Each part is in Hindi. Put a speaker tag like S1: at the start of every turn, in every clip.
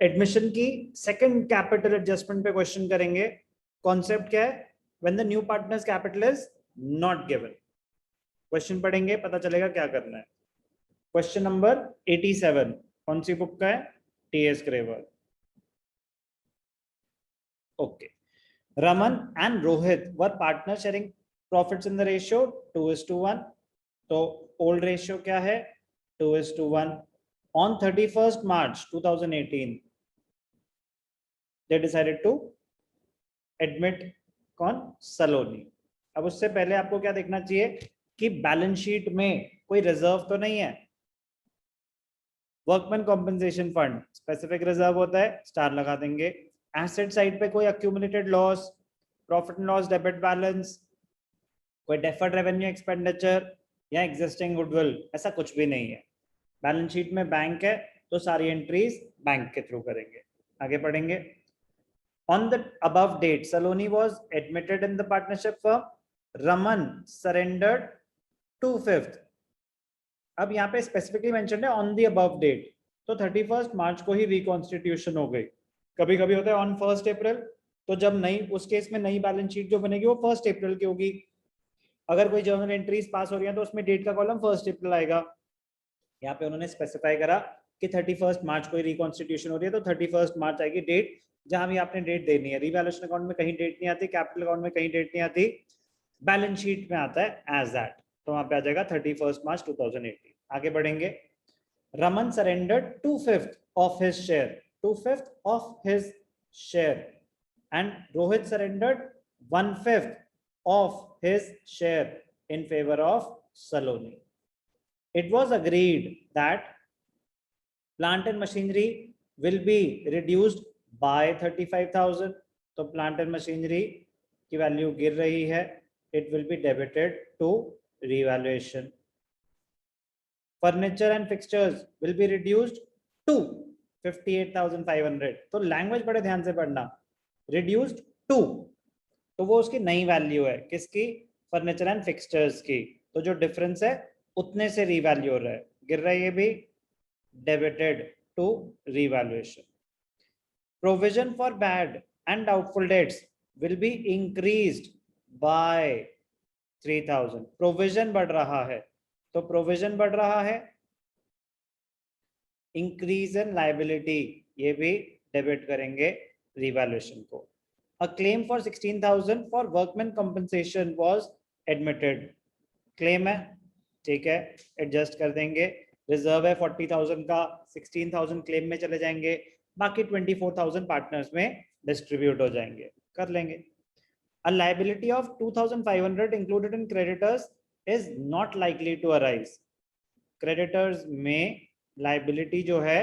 S1: एडमिशन की सेकंड कैपिटल एडजस्टमेंट पे क्वेश्चन करेंगे। कॉन्सेप्ट क्या है? When the new partners capital is not given. Question पढ़ेंगे, पता चलेगा क्या करना है। क्वेश्चन नंबर 87 कौन सी बुक का है? T S Grewal. Okay. Raman and Rohit were partners sharing profits in the ratio 2:1. तो old ratio क्या है? 2:1. On 31st March 2018, they decided to admit कौन? सलोनी। अब उससे पहले आपको क्या देखना चाहिए कि बैलेंस शीट में कोई रिजर्व तो नहीं है। Workman compensation fund specific reserve होता है, स्टार लगा देंगे। एसेट साइड पे कोई accumulated loss, profit and loss debit balance, कोई डेफर्ड रेवेन्यू एक्सपेंडिचर या एग्जिस्टिंग गुडविल, ऐसा कुछ भी नहीं है। बैलेंस शीट में बैंक है तो सारी एंट्रीज बैंक के थ्रू करेंगे। आगे पढ़ेंगे। On the above date Saloni was admitted in the partnership firm, Raman surrendered 2/5। अब यहाँ पे स्पेसिफिकली मेंशन है ऑन द अबव डेट, तो 31 मार्च को ही रिकॉन्स्टिट्यूशन हो गई। कभी कभी होता है ऑन 1 अप्रैल, तो जब नई, उस केस में नई बैलेंस शीट जो बनेगी वो 1 अप्रैल की होगी। अगर कोई जर्नल एंट्रीज पास हो रही है तो उसमें डेट का कॉलम 1 अप्रैल आएगा। यहाँ पे उन्होंने स्पेसिफाई करा कि 31 मार्च को रिकॉन्स्टिट्यूशन हो रही है, तो 31 मार्च आएगी डेट, जहां भी आपने डेट देनी है। रिवैल्यूएशन अकाउंट में कहीं डेट नहीं आती, कैपिटल अकाउंट में कहीं डेट नहीं आती, बैलेंस शीट में आता है एज दैट, तो वहां पे आ जाएगा 31 मार्च 2018। आगे बढ़ेंगे। Raman surrendered 2/5 of his share, 2/5 of his share, and Rohit surrendered 1/5 of his share in favor of Saloni. It was agreed that plant and machinery will be reduced by 35,000. तो plant and machinery की वैल्यू गिर रही है, it will be debited to revaluation. Furniture and fixtures will be reduced to 58,500. तो लैंग्वेज बड़े ध्यान से पढ़ना, reduced to, तो वो उसकी नई वैल्यू है, किसकी? फर्नीचर एंड फिक्सचर्स की। तो जो डिफरेंस है उतने से रीवैल्यू हो रहा है, गिर रहा है, ये भी debited to revaluation. Provision for bad and doubtful debts will be increased by 3,000। Provision बढ़ रहा है, तो प्रोविजन बढ़ रहा है, इंक्रीज इन लायबिलिटी, ये भी डेबिट करेंगे रीवैल्यूएशन को। A claim for 16,000 for workman compensation was admitted. Claim है, ठीक है, एडजस्ट कर देंगे। रिजर्व है 40,000 का, 16,000 क्लेम में चले जाएंगे, बाकी 24,000 पार्टनर्स में डिस्ट्रीब्यूट हो जाएंगे, कर लेंगे। A liability of 2,500 included in creditors is not likely to arise. Creditors में लाइबिलिटी जो है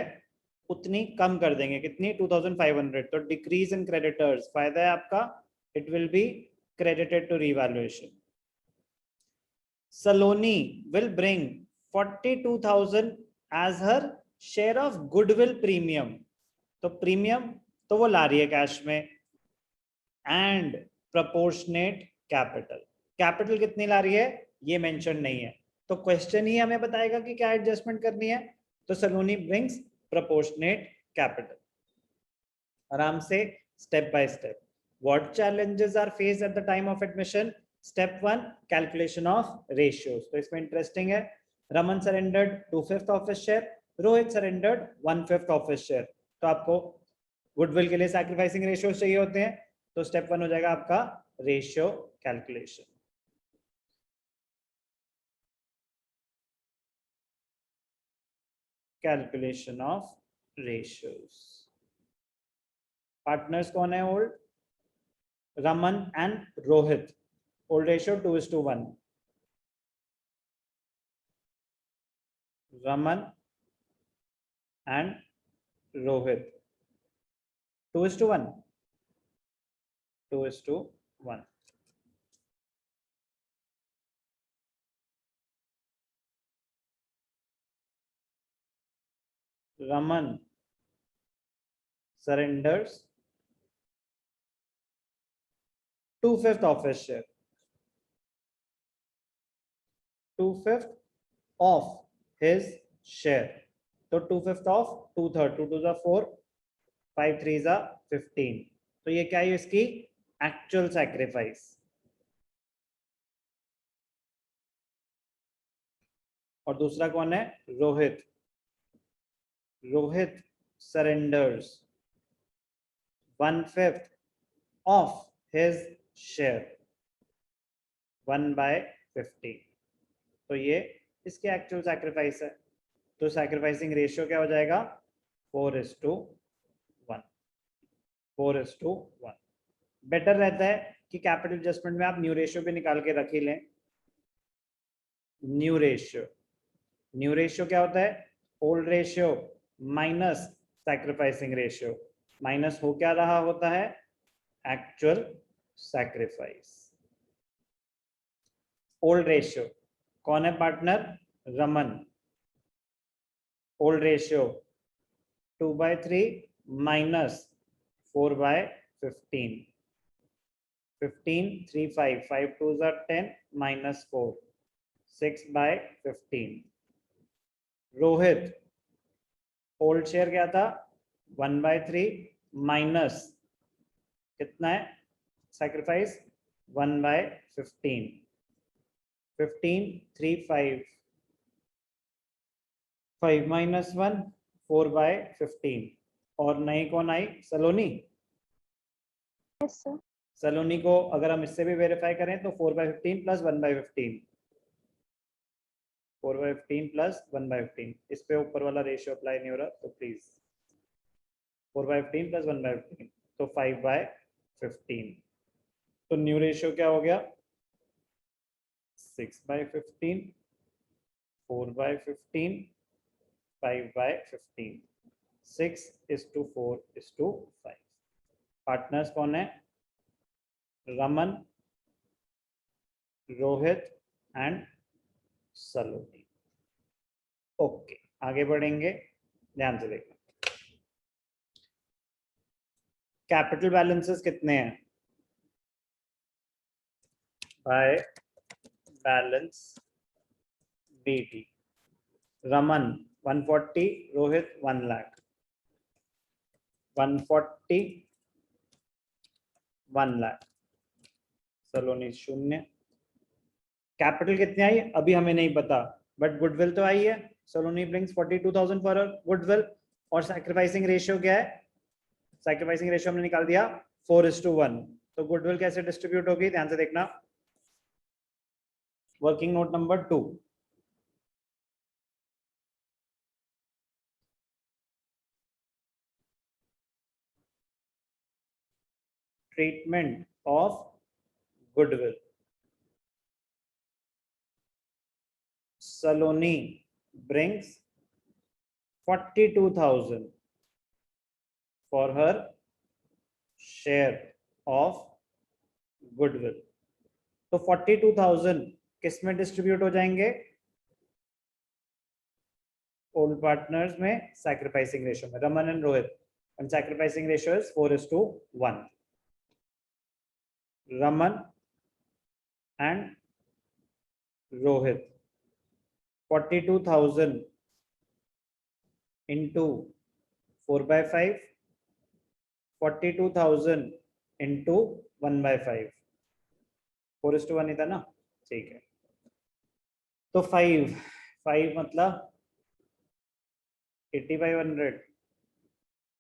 S1: उतनी कम कर देंगे, कितनी? 2,500। तो डिक्रीज इन क्रेडिटर्स, फायदा है आपका, it will be credited to revaluation. Saloni will bring 42,000 as her share of goodwill premium, तो प्रीमियम तो वो ला रही है कैश में, एंड प्रपोर्शनेट कैपिटल, कैपिटल कितनी ला रही है ये मेंशन नहीं है, तो क्वेश्चन ही हमें बताएगा कि क्या एडजस्टमेंट करनी है। तो सलोनी ब्रिंग्स proportionate capital। आराम से step by step. What challenges are faced at the time of admission? Step 1, calculation of ratios। तो इसमें इंटरेस्टिंग है, Raman surrendered 2/5 of his share, Rohit surrendered 1/5 of his share. तो आपको गुडविल के लिए सैक्रिफाइसिंग रेशियोज चाहिए होते हैं, तो स्टेप 1 हो जाएगा आपका ratio calculation. Calculation of ratios. Partners कौन है old? Raman and Rohit, old ratio 2:1। Raman and Rohit 2:1, 2:1। Raman surrenders 2/5 of his share, 2/5 of his share, तो 2/5 of 2/3, 2 2 4, 5 3 जा 15, तो ये क्या है इसकी एक्चुअल सैक्रिफाइस। और दूसरा कौन है, Rohit. Rohit surrenders 1/5 of his share 1/50, तो ये इसके एक्चुअल सैक्रिफाइस है। तो सैक्रिफाइसिंग रेशियो क्या हो जाएगा 4:1, 4:1। बेटर रहता है कि कैपिटल एडजस्टमेंट में आप न्यू रेशियो भी निकाल के रख ही लें। न्यू रेशियो, न्यू रेशियो क्या होता है, old ratio minus sacrificing ratio, minus हो क्या रहा होता है, एक्चुअल सैक्रिफाइस। ओल्ड रेशियो कौन है partner, Raman. Old ratio 2/3 minus 4/15, 15 3 5 5 2 10 minus 4 6/15। Rohit old share क्या था 1/3 माइनस कितना है सैक्रिफाइस 1/15, 15 3 5 5 minus 1 4/15। और नई कौन आई, सलोनी।
S2: Yes, sir.
S1: सलोनी को अगर हम इससे भी वेरीफाई करें तो 4/15 प्लस 1/15, 4/15 प्लस 1/15। इस पे ऊपर वाला रेशियो अप्लाई नहीं हो रहा तो प्लीज 4/15 प्लस 1/15 तो 5/15। तो न्यू रेशियो क्या हो गया 6/15, 4/15, 5/15, 6:4:5। पार्टनर्स कौन है, Raman, Rohit and Saloni. Okay आगे बढ़ेंगे, ध्यान से देखना। कैपिटल बैलेंसेस कितने हैं, by balance BT, Raman 140, Rohit 1 lakh, 140 1 lakh, Saloni 0। Capital कितनी आई अभी हमें नहीं पता, बट गुडविल तो आई है, सलोनी ब्रिंग्स 42,000 फॉर गुडविल। और सैक्रिफाइसिंग रेशियो क्या है, सैक्रिफाइसिंग रेशियो हमने निकाल दिया 4:1। तो गुडविल कैसे डिस्ट्रीब्यूट होगी, ध्यान से देखना। Working note number 2, treatment of goodwill. Saloni brings 42,000 for her share of goodwill। तो 42,000 किस में डिस्ट्रीब्यूट हो जाएंगे, ओल्ड पार्टनर्स में, सैक्रिफाइसिंग रेशियो में, Raman and Rohit, and sacrificing ratio is 4:1। Raman and Rohit 42,000 into 4/5, 42,000 into 1/5, 4:1 ही था ना, ठीक है। तो 5 मतलब 8,500,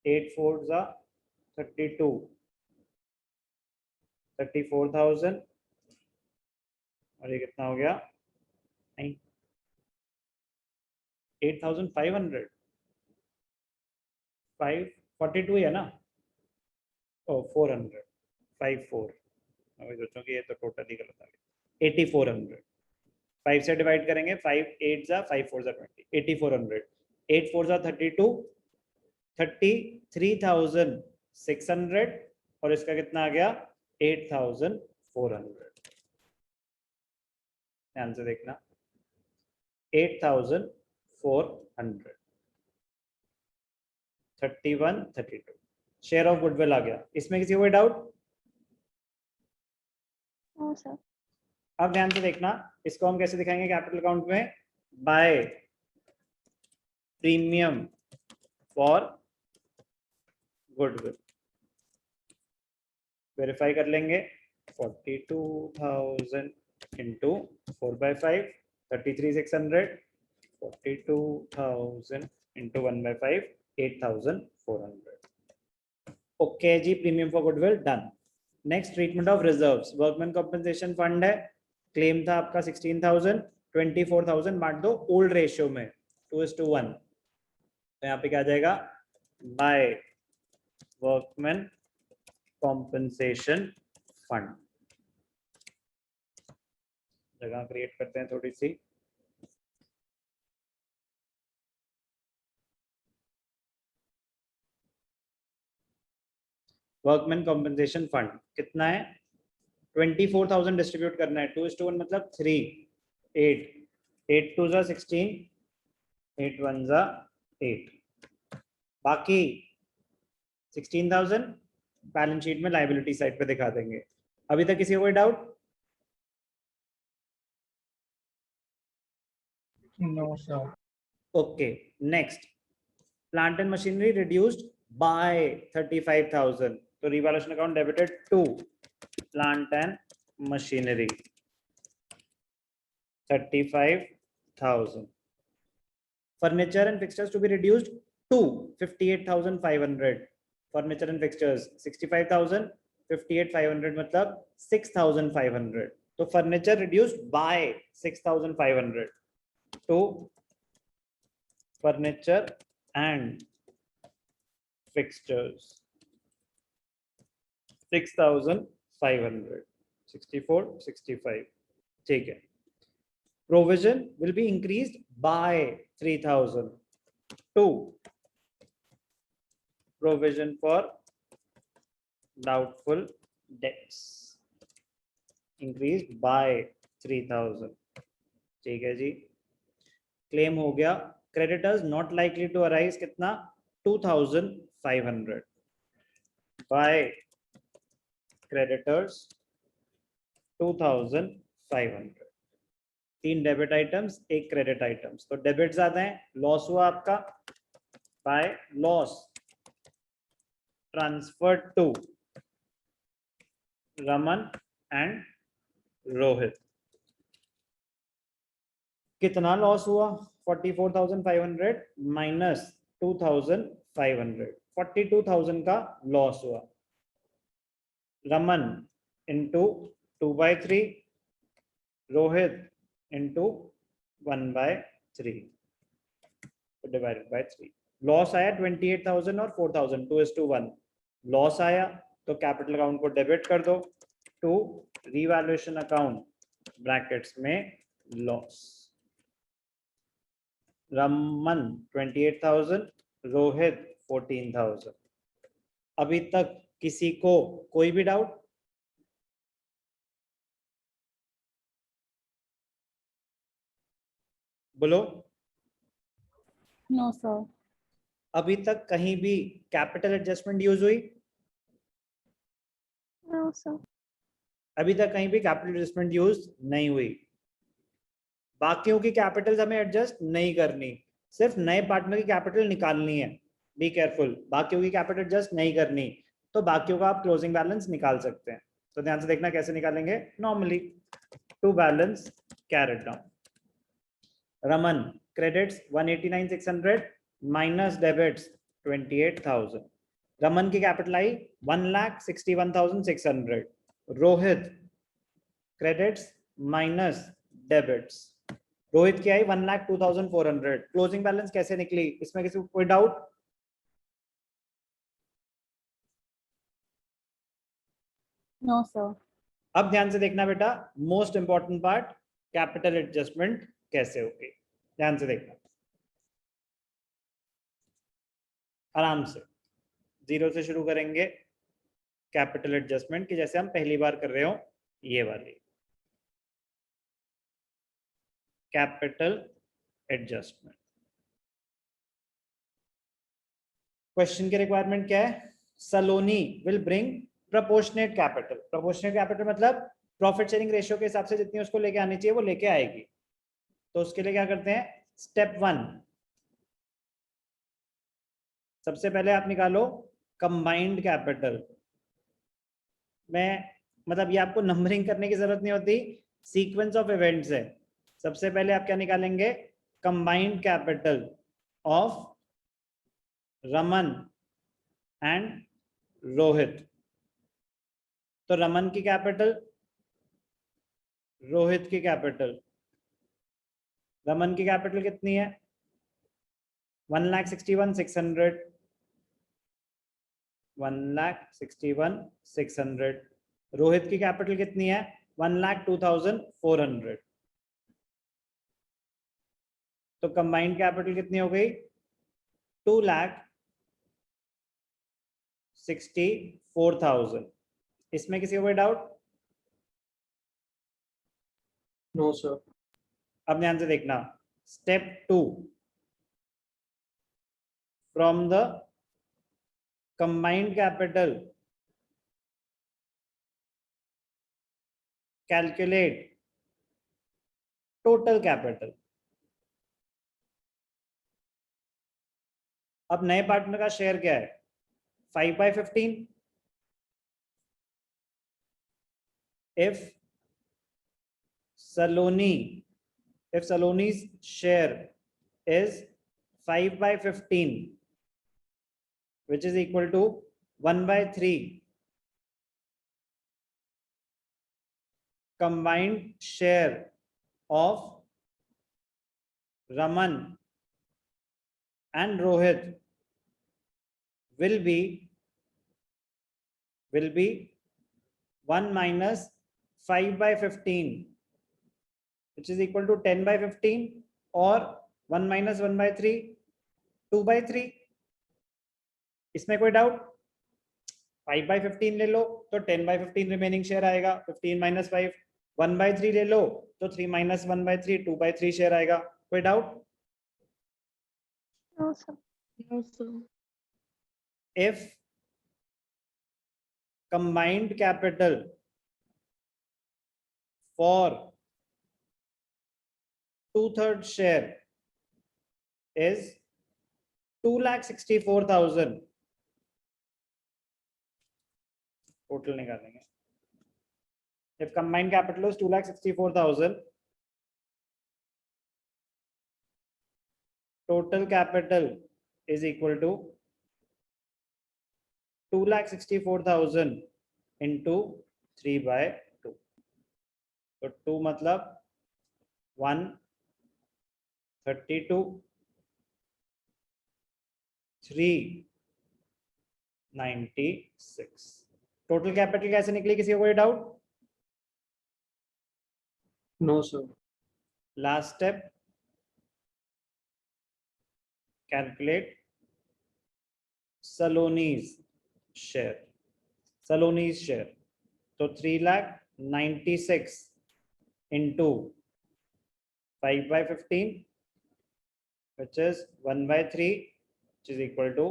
S1: 8 4 जा 32, 34,000, और ये कितना हो गया, नहीं 8,500, 542 है ना, ओ 400, 54, अभी सोचो कि ये तो टोटली गलत आ गया, 8,400। 5 से डिवाइड करेंगे, 5 8 जा 5 4 जा 20, 8,400, 8 4 जा 32, 33,600, और इसका कितना आ गया 8,400। ध्यान से देखना 8,400, 31 32 शेयर ऑफ गुडविल आ गया। इसमें किसी को कोई डाउट?
S2: No, sir.
S1: अब ध्यान से देखना, इसको हम कैसे दिखाएंगे कैपिटल अकाउंट में, by premium for goodwill verify कर लेंगे 42,000 इंटू 4/5 33,600 42,000 इंटू 1/5 8,400 ओके जी premium for goodwill done next treatment of reserves workman compensation fund है क्लेम था आपका 16,000 24,000 बांट दो ओल्ड रेशियो में 2:1 तो यहाँ पे क्या आ जाएगा बाय वर्कमैन कॉम्पेंसेशन फंड जगह क्रिएट करते हैं थोड़ी सी वर्कमैन कॉम्पेंसेशन फंड कितना है 24,000 डिस्ट्रीब्यूट करना है 2:1 मतलब 3 8 8 2 जा 16 8 1 जा 8 बाकी 16,000 बैलेंस शीट में लायबिलिटी साइड पे दिखा देंगे अभी तक किसी को कोई doubt
S3: No, sir.
S1: Okay next plant and machinery reduced by 35,000 तो revaluation account debited to plant and machinery 35,000 furniture and fixtures to be reduced to 58,500 furniture and fixtures 65,000 58,500 मतलब 6,500 तो furniture reduced by 6,500 to furniture and fixtures 6,500 64 65 ठीक है provision will be increased by 3,000 to provision for doubtful debts increased by 3,000 ठीक है जी claim हो गया creditors not likely to arise कितना 2,500 by creditors 2,500 तीन डेबिट आइटम्स एक क्रेडिट आइटम्स तो डेबिट ज्यादा है लॉस हुआ आपका by loss transfer to Raman and Rohit कितना लॉस हुआ 44,500 माइनस 2,500 42,000 का लॉस हुआ Raman into 2/3 Rohit into 1/3 divided by 3 loss आया 28,000 और 4,000 2:1 लॉस आया तो कैपिटल अकाउंट को डेबिट कर दो टू रिवैल्यूएशन अकाउंट ब्रैकेट्स में लॉस रमन 28,000 रोहित 14,000 अभी तक किसी को कोई भी डाउट बोलो
S2: No, sir.
S1: अभी तक कहीं भी कैपिटल एडजस्टमेंट यूज हुई
S2: No, sir.
S1: अभी तक कहीं भी कैपिटल एडजस्टमेंट यूज नहीं हुई बाकियों की कैपिटल हमें एडजस्ट नहीं करनी सिर्फ नए पार्टनर की कैपिटल निकालनी है बी केयरफुल बाकियों की कैपिटल एडजस्ट नहीं करनी तो बाकियों का आप क्लोजिंग बैलेंस निकाल सकते हैं तो ध्यान से देखना कैसे निकालेंगे normally to balance carried down Raman credits 189,600 minus debits 28,000 Raman की कैपिटल आई 1,61,600 Rohit credits minus debits Rohit की आई 1,02,400 क्लोजिंग बैलेंस कैसे निकली इसमें किसी को कोई डाउट
S2: No, sir.
S1: अब ध्यान से देखना बेटा most important part capital adjustment कैसे होगी ध्यान से देखना आराम से जीरो से शुरू करेंगे कैपिटल एडजस्टमेंट की जैसे हम पहली बार कर रहे हो ये वाली कैपिटल एडजस्टमेंट क्वेश्चन की रिक्वायरमेंट क्या है सलोनी विल ब्रिंग प्रोपोर्शनेट कैपिटल मतलब प्रॉफिट शेयरिंग रेशियो के हिसाब से जितनी उसको लेके आनी चाहिए वो लेके आएगी तो उसके लिए क्या करते हैं स्टेप 1 सबसे पहले आप निकालो कंबाइंड कैपिटल में, मतलब ये आपको नंबरिंग करने की जरूरत नहीं होती, सीक्वेंस ऑफ इवेंट्स है। सबसे पहले आप क्या निकालेंगे, combined capital of Raman and Rohit. तो रमन की कैपिटल, रोहित की कैपिटल। रमन की कैपिटल कितनी है, 1,61,600, 1,61,600। रोहित की कैपिटल कितनी है, 1,02,400। तो कंबाइंड कैपिटल कितनी हो गई, 2,64,000। इसमें किसी को कोई डाउट?
S3: No sir.
S1: अब ध्यान से देखना, step 2, from the combined capital calculate total capital. अब नए पार्टनर का शेयर क्या है, 5/15। if Saloni's share is 5/15, which is equal to 1/3 combined share of Raman and Rohit will be 1 minus 5/15, which is equal to 10/15, or 1 minus 1/3, 2/3। इसमें कोई डाउट? 5/15 ले लो तो 10/15 रिमेनिंग शेयर आएगा, 15 minus 5। 1/3 ले लो तो 3 minus 1/3, 2/3 शेयर आएगा। कोई doubt?
S2: No, sir.
S4: No, sir.
S1: If combined capital for 2/3 share is 2,64,000, total निकालेंगे। If combined capital is 2,64,000, total capital is equal to 2,64,000 into 3/2। तो 2 मतलब 132, 396। टोटल कैपिटल कैसे निकली, किसी को कोई doubt?
S3: No sir.
S1: Last step, calculate Saloni's share। Saloni's share तो 3,96,000 into 5/15, which is 1/3, which is equal to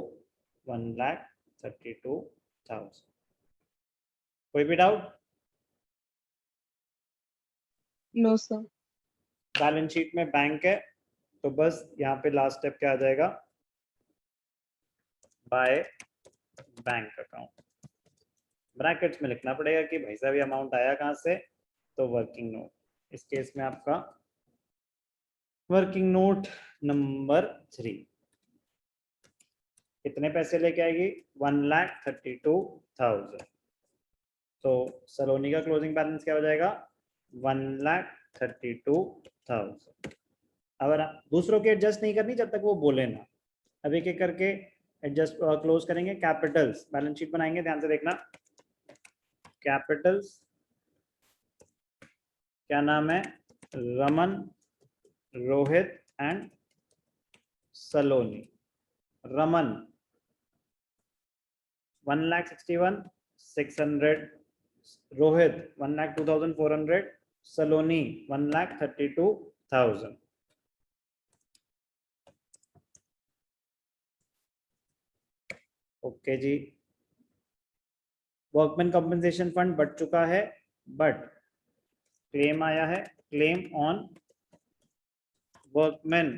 S1: 1,32,000। कोई भी doubt?
S4: No, sir.
S1: Balance sheet में बैंक है तो बस यहाँ पे लास्ट स्टेप क्या आ जाएगा, बाय बैंक अकाउंट। ब्रैकेट्स में लिखना पड़ेगा कि भाई साहब ये अमाउंट आया कहाँ से, तो वर्किंग नोट। इस केस में आपका वर्किंग नोट नंबर 3 कितने पैसे लेके आएगी, 1,32,000। तो सलोनी का क्लोजिंग बैलेंस क्या हो जाएगा, 1,32,000। अगर दूसरों के एडजस्ट नहीं करनी जब तक वो बोले ना, अब एक एक करके एडजस्ट क्लोज करेंगे। कैपिटल्स, बैलेंस शीट बनाएंगे, ध्यान से देखना। कैपिटल्स क्या नाम है, रमन, रोहित एंड सलोनी। रमन 1,61,600, रोहित 1,02,400, सलोनी 1,32,000। ओके जी, वर्कमैन कंपनसेशन फंड बढ़ चुका है, बट क्लेम आया है, क्लेम ऑन वर्कमैन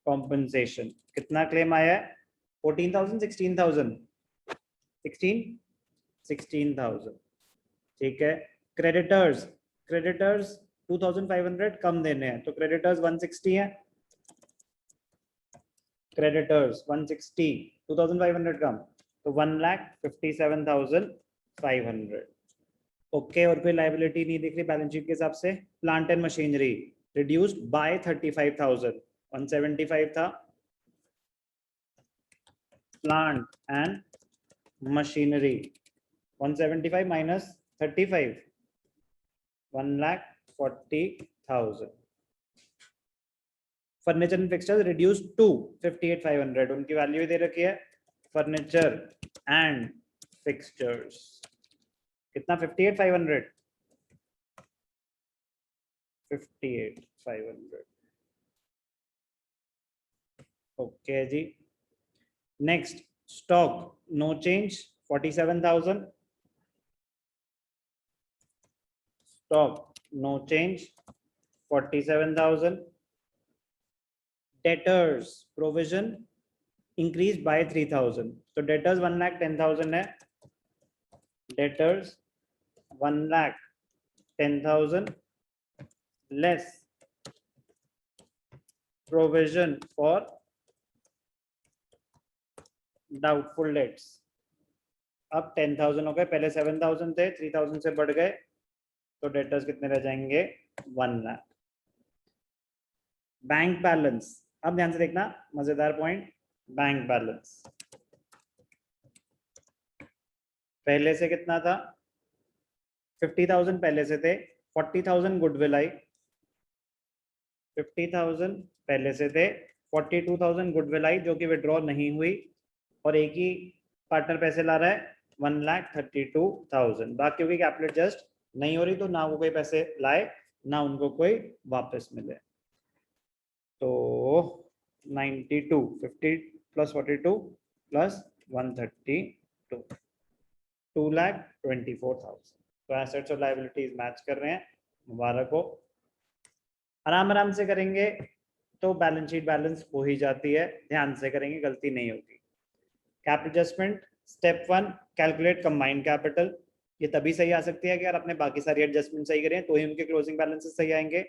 S1: कंपनसेशन। कितना क्लेम आया है, 14,000 16,000 16,000 ठीक है। क्रेडिटर्स 2,500 कम देने हैं तो क्रेडिटर्स 160 है, क्रेडिटर्स 160 2,500 कम तो 1,57,500। ओके, और कोई लाइबिलिटी नहीं दिख रही बैलेंस शीट के हिसाब से। Plant and machinery reduced by 35,000, 175 था plant and machinery, 175 minus 35 1,40,000। Furniture and fixtures reduced to 58,500, उनकी वैल्यू दे रखी है। फर्नीचर एंड फिक्सचर्स कितना 58,500 58,500 ओके जी। Next stock no change 47,000, stock no change 47,000। Debtors provision increase by 3,000 तो डेटर्स 1,10,000 है, debtors 1,10,000 less provision for doubtful debts. अब 10,000 हो गए, पहले 7,000 थे, 3,000 से बढ़ गए तो डेटर्स कितने रह जाएंगे 1 लाख। बैंक बैलेंस, अब ध्यान से देखना मजेदार पॉइंट, बैंक बैलेंस पहले से कितना था 50,000 पहले से थे, 40,000 गुडविल आई, 50,000 पहले से थे, 42,000 गुडविल आई जो कि विड्रॉ नहीं हुई और एक ही पार्टनर पैसे ला रहा है 1,32,000। बाकियों की कैपिटल एडजस्ट नहीं हो रही तो ना वो कोई पैसे लाए ना उनको कोई वापस मिले। तो 92 50 प्लस 42 प्लस 132 2,24,000। तो एसेट्स और लायबिलिटीज मैच कर रहे हैं, मुबारक हो। आराम आराम से करेंगे तो बैलेंस शीट बैलेंस हो ही जाती है, ध्यान से करेंगे गलती नहीं होगी। Capital adjustment step 1 calculate combined capital, ये तभी सही आ सकती है कि यार अपने बाकी सारी एडजस्टमेंट सही करें तो ही उनके क्लोजिंग बैलेंसेस सही आएंगे।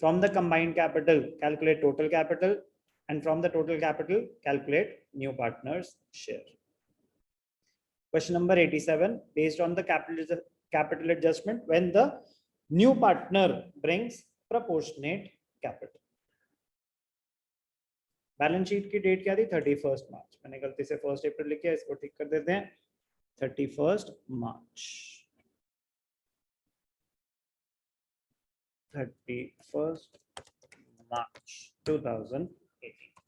S1: From the combined capital calculate total capital and from the total capital calculate new partners share. Question number 87, based on the capital adjustment when the new partner brings proportionate capital। Balance sheet की डेट क्या थी 31 मार्च, मैंने गलती से 1 अप्रैल लिखा है, इसको ठीक कर देते हैं 31 मार्च 31 मार्च 2018।